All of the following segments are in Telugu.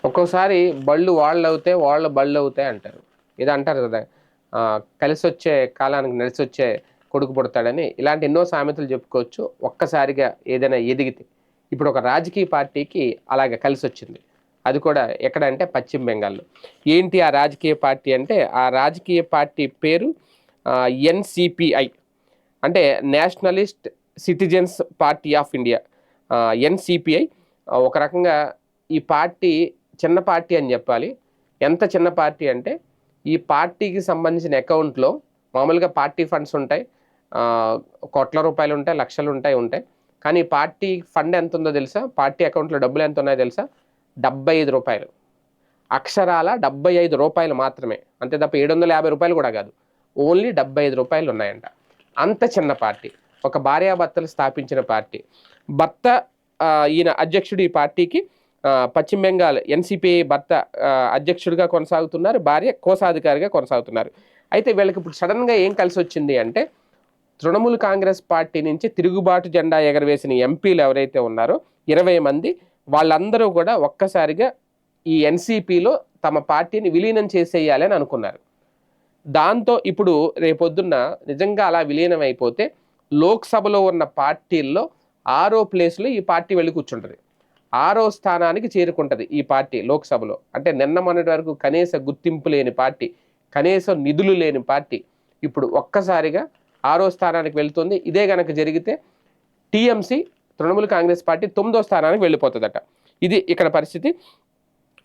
ఒక్కోసారి బళ్ళు వాళ్ళవుతాయి, వాళ్ళ బళ్ళవుతాయి అంటారు. ఇది అంటారు కదా! కలిసొచ్చే కాలానికి నడిసొచ్చే కొడుకు పుడతాడని. ఇలాంటి ఎన్నో సామెతలు చెప్పుకోవచ్చు. ఒక్కసారిగా ఏదైనా ఎదిగితే. ఇప్పుడు ఒక రాజకీయ పార్టీకి అలాగ కలిసొచ్చింది. అది కూడా ఎక్కడంటే పశ్చిమ బెంగాల్‌లో. ఏంటి ఆ రాజకీయ పార్టీ అంటే, ఆ రాజకీయ పార్టీ పేరు ఎన్‌సీపీఐ. అంటే Nationalist citizens party of India. NCPI. ఒక రకంగా ఈ పార్టీ చిన్న పార్టీ అని చెప్పాలి. ఎంత చిన్న పార్టీ అంటే, ఈ పార్టీకి సంబంధించిన అకౌంట్‌లో మామూలుగా పార్టీ ఫండ్స్ ఉంటాయి. కోట్ల రూపాయలు ఉంటాయి, లక్షలు ఉంటాయి ఉంటాయి. కానీ పార్టీ ఫండ్ ఎంత ఉందో తెలుసా? పార్టీ అకౌంట్‌లో డబ్బులు ఎంత ఉన్నాయో తెలుసా? రూ. 75. అక్షరాల రూ. 75 మాత్రమే. అంతే తప్ప రూ. 750 కూడా కాదు. ఓన్లీ రూ. 75 ఉన్నాయంట. అంత చిన్న పార్టీ. ఒక భార్యాభర్తలు స్థాపించిన పార్టీ. భర్త ఈయన అధ్యక్షుడు ఈ పార్టీకి. పశ్చిమ బెంగాల్ ఎన్‌సీపీఐ భర్త అధ్యక్షుడిగా కొనసాగుతున్నారు. భార్య కోశాధికారిగా కొనసాగుతున్నారు. అయితే వీళ్ళకి ఇప్పుడు సడన్‌గా ఏం కలిసొచ్చింది అంటే, తృణమూల్ కాంగ్రెస్ పార్టీ నుంచి తిరుగుబాటు జెండా ఎగరవేసిన ఎంపీలు ఎవరైతే ఉన్నారో 20 మంది, వాళ్ళందరూ కూడా ఒక్కసారిగా ఈ ఎన్‌సీపీలో తమ పార్టీని విలీనం చేసేయాలి అని అనుకున్నారు. దాంతో ఇప్పుడు రేపొద్దున్న నిజంగా అలా విలీనం అయిపోతే లోక్సభలో ఉన్న పార్టీల్లో 6వ ప్లేస్‌లో ఈ పార్టీ వెళ్లి కూర్చుంటది. 6వ స్థానానికి చేరుకుంటది ఈ పార్టీ లోక్సభలో. అంటే నిన్న మొన్నటి వరకు కనీస గుర్తింపు లేని పార్టీ, కనీసం నిధులు లేని పార్టీ ఇప్పుడు ఒక్కసారిగా 6వ స్థానానికి వెళ్తుంది. ఇదే గనక జరిగితే టీఎంసీ తృణమూల్ కాంగ్రెస్ పార్టీ 9వ స్థానానికి వెళ్ళిపోతుందట. ఇది ఇక్కడ పరిస్థితి.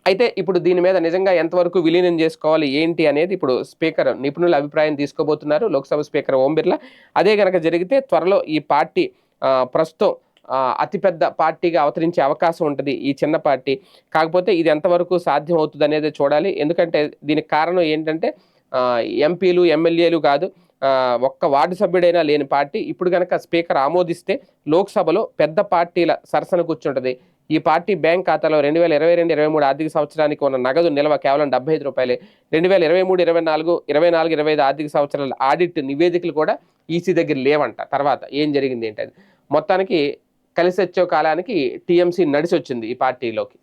అయితే ఇప్పుడు దీని మీద నిజంగా ఎంతవరకు విలీనం చేసుకోవాలి ఏంటి అనేది ఇప్పుడు స్పీకర్ నిపుణుల అభిప్రాయం తీసుకోబోతున్నారు లోక్సభ స్పీకర్ ఓం బిర్లా. అదే గనక జరిగితే త్వరలో ఈ పార్టీ ప్రస్తుతం అతిపెద్ద పార్టీగా అవతరించే అవకాశం ఉంటుంది ఈ చిన్న పార్టీ. కాకపోతే ఇది ఎంతవరకు సాధ్యం అవుతుంది అనేది చూడాలి. ఎందుకంటే దీనికి కారణం ఏంటంటే ఎంపీలు, ఎమ్మెల్యేలు కాదు, ఒక్క వార్డు సభ్యుడైనా లేని పార్టీ. ఇప్పుడు గనక స్పీకర్ ఆమోదిస్తే లోక్సభలో పెద్ద పార్టీల సరసన కూర్చుంటుంది. ఈ పార్టీ బ్యాంక్ ఖాతాలో 2022-23 ఆర్థిక సంవత్సరానికి ఉన్న నగదు నిల్వ కేవలం రూ. 75. 2023-24, 24-25 ఆర్థిక సంవత్సరాల ఆడిట్ నివేదికలు కూడా ఈసీ దగ్గర లేవంట. తర్వాత ఏం జరిగింది ఏంటది. మొత్తానికి కలిసొచ్చే కాలానికి టీఎంసీ నడిసొచ్చింది ఈ పార్టీలోకి.